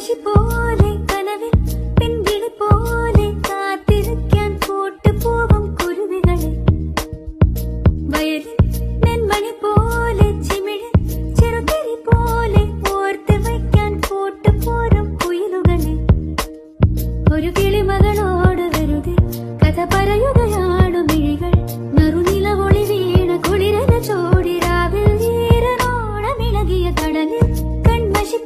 കൺമഷി പോലെ കനവിൽ പെൺകിളി പോലെ കാത്തിരിക്കാൻ കൂട്ടുപോകും കുരുവികളെ വയലിൽ നെന്മണി പോലെ ചിമിഴി ചെറുതിരി പോലെ ഓർത്ത് വയ്ക്കാൻ കൂട്ടുപോരും കുയിലുകളെ ഒരു കിളിമകളോട് വെറുതെ കഥ പറയുകയാണു മിഴികൾ നറുനിലവൊളി വീണ കുളിരന ചോടി രാവിൽ ഈരനോളമിളകിയ കടലിൽ കൺമഷി